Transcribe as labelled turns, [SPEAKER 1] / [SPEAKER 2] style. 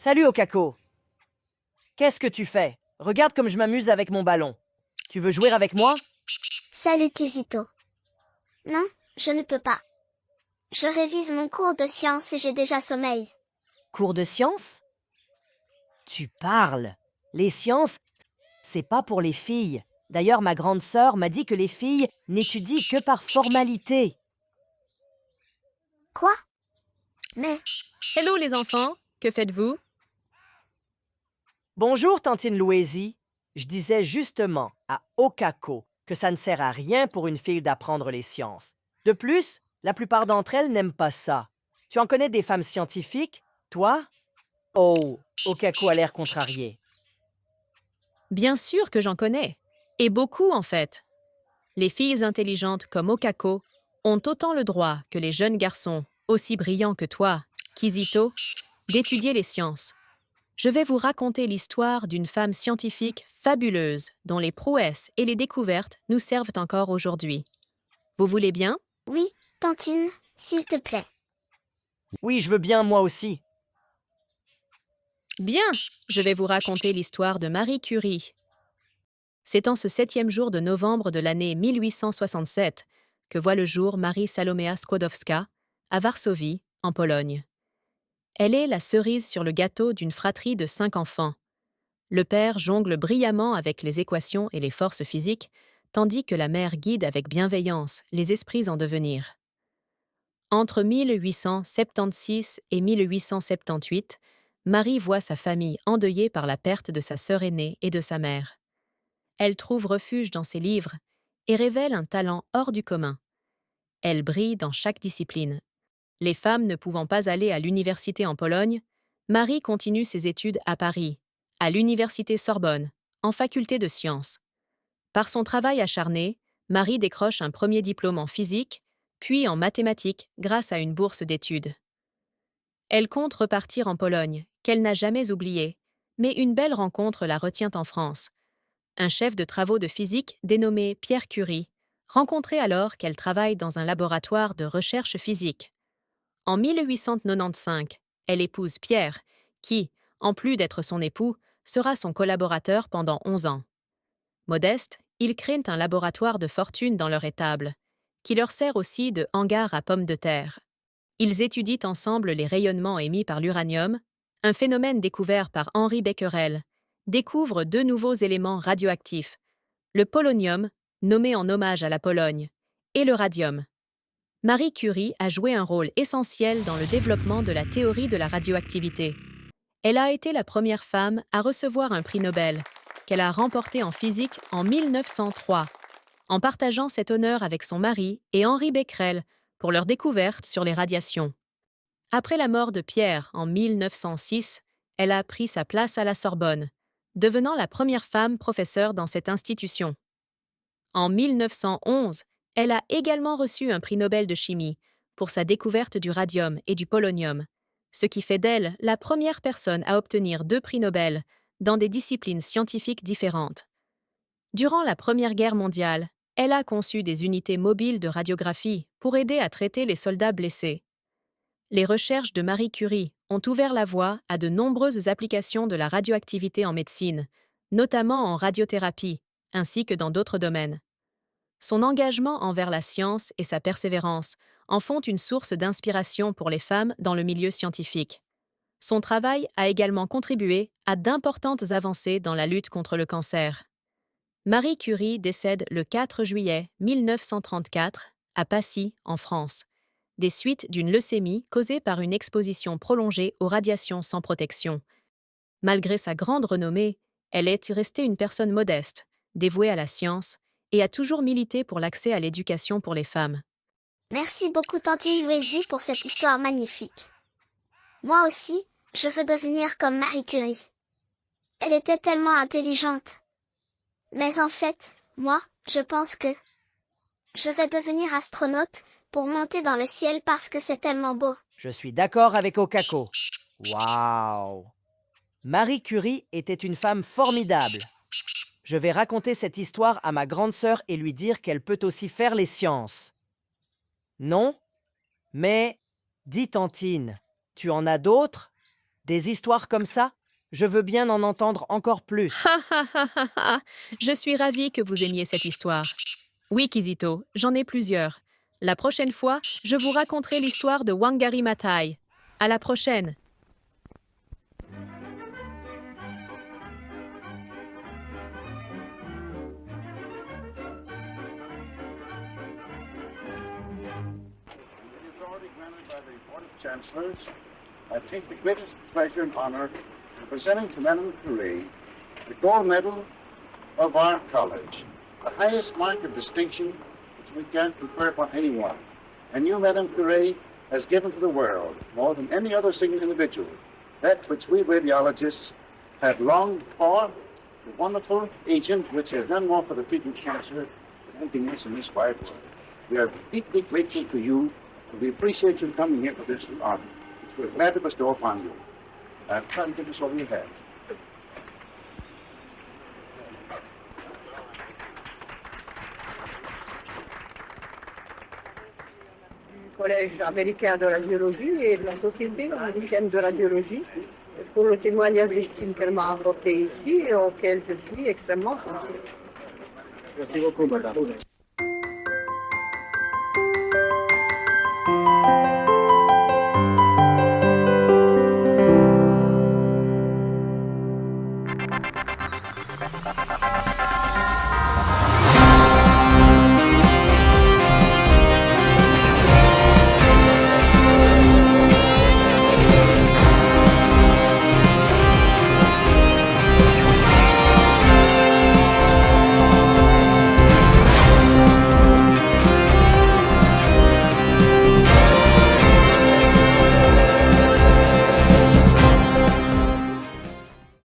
[SPEAKER 1] Salut Okako. Qu'est-ce que tu fais? Regarde comme je m'amuse avec mon ballon. Tu veux jouer avec moi?
[SPEAKER 2] Salut Kizito. Non, je ne peux pas. Je révise mon cours de sciences et j'ai déjà sommeil.
[SPEAKER 1] Cours de sciences? Tu parles. Les sciences, c'est pas pour les filles. D'ailleurs, ma grande sœur m'a dit que les filles n'étudient que par formalité.
[SPEAKER 2] Quoi? Mais,
[SPEAKER 3] Hello les enfants, que faites-vous?
[SPEAKER 1] Bonjour, tantine Louésie. Je disais justement à Okako que ça ne sert à rien pour une fille d'apprendre les sciences. De plus, la plupart d'entre elles n'aiment pas ça. Tu en connais des femmes scientifiques, toi? Oh, Okako a l'air contrarié.
[SPEAKER 3] Bien sûr que j'en connais. Et beaucoup en fait. Les filles intelligentes comme Okako ont autant le droit que les jeunes garçons, aussi brillants que toi, Kizito, d'étudier les sciences. Je vais vous raconter l'histoire d'une femme scientifique fabuleuse dont les prouesses et les découvertes nous servent encore aujourd'hui. Vous voulez bien?
[SPEAKER 2] oui, Tantine, s'il te plaît.
[SPEAKER 1] Oui, je veux bien, moi aussi.
[SPEAKER 3] Bien, je vais vous raconter l'histoire de Marie Curie. C'est en ce 7e jour de novembre de l'année 1867 que voit le jour Marie Salomea Skłodowska à Varsovie, en Pologne. Elle est la cerise sur le gâteau d'une fratrie de 5 enfants. Le père jongle brillamment avec les équations et les forces physiques, tandis que la mère guide avec bienveillance les esprits en devenir. Entre 1876 et 1878, Marie voit sa famille endeuillée par la perte de sa sœur aînée et de sa mère. Elle trouve refuge dans ses livres et révèle un talent hors du commun. Elle brille dans chaque discipline. Les femmes ne pouvant pas aller à l'université en Pologne, Marie continue ses études à Paris, à l'université Sorbonne, en faculté de sciences. Par son travail acharné, Marie décroche un premier diplôme en physique, puis en mathématiques grâce à une bourse d'études. Elle compte repartir en Pologne, qu'elle n'a jamais oubliée, mais une belle rencontre la retient en France. Un chef de travaux de physique dénommé Pierre Curie, rencontré alors qu'elle travaille dans un laboratoire de recherche physique. En 1895, elle épouse Pierre, qui, en plus d'être son époux, sera son collaborateur pendant 11 ans. Modeste, ils créent un laboratoire de fortune dans leur étable, qui leur sert aussi de hangar à pommes de terre. Ils étudient ensemble les rayonnements émis par l'uranium, un phénomène découvert par Henri Becquerel, découvrent 2 nouveaux éléments radioactifs, le polonium, nommé en hommage à la Pologne, et le radium. Marie Curie a joué un rôle essentiel dans le développement de la théorie de la radioactivité. Elle a été la première femme à recevoir un prix Nobel, qu'elle a remporté en physique en 1903, en partageant cet honneur avec son mari et Henri Becquerel pour leur découverte sur les radiations. Après la mort de Pierre en 1906, elle a pris sa place à la Sorbonne, devenant la première femme professeure dans cette institution. En 1911, elle a également reçu un prix Nobel de chimie pour sa découverte du radium et du polonium, ce qui fait d'elle la première personne à obtenir 2 prix Nobel dans des disciplines scientifiques différentes. Durant la Première Guerre mondiale, elle a conçu des unités mobiles de radiographie pour aider à traiter les soldats blessés. Les recherches de Marie Curie ont ouvert la voie à de nombreuses applications de la radioactivité en médecine, notamment en radiothérapie, ainsi que dans d'autres domaines. Son engagement envers la science et sa persévérance en font une source d'inspiration pour les femmes dans le milieu scientifique. Son travail a également contribué à d'importantes avancées dans la lutte contre le cancer. Marie Curie décède le 4 juillet 1934 à Passy, en France, des suites d'une leucémie causée par une exposition prolongée aux radiations sans protection. Malgré sa grande renommée, elle est restée une personne modeste, dévouée à la science, et a toujours milité pour l'accès à l'éducation pour les femmes.
[SPEAKER 2] Merci beaucoup Tantine Louésie pour cette histoire magnifique. Moi aussi, je veux devenir comme Marie Curie. Elle était tellement intelligente. Mais en fait, moi, je pense que je vais devenir astronaute pour monter dans le ciel parce que c'est tellement beau.
[SPEAKER 1] Je suis d'accord avec Okako. Waouh! Marie Curie était une femme formidable. Je vais raconter cette histoire à ma grande sœur et lui dire qu'elle peut aussi faire les sciences. Non? Mais, dis Tantine, tu en as d'autres? Des histoires comme ça, je veux bien en entendre encore plus.
[SPEAKER 3] Ha ha ha ha ha! Je suis ravie que vous aimiez cette histoire. Oui, Kizito, j'en ai plusieurs. La prochaine fois, je vous raconterai l'histoire de Wangari Maathai. À la prochaine!
[SPEAKER 4] Authority granted by the Board of Chancellors, I take the greatest pleasure and honor in presenting to Madame Curie the gold medal of our college, the highest mark of distinction which we can confer upon anyone. And you, Madame Curie, has given to the world, more than any other single individual, that which we radiologists have longed for, the wonderful agent which has done more for the treatment of cancer than anything else in this wide world. We are deeply grateful to you. We appreciate you coming here for this honor, which we're glad to bestow upon you. Try to give us all you have.
[SPEAKER 5] Du Collège américain de radiologie et de la Société américaine de radiologie pour le témoignage d'estime qu'elle m'a apporté ici et auquel je suis extrêmement sensible.
[SPEAKER 4] Merci beaucoup, madame.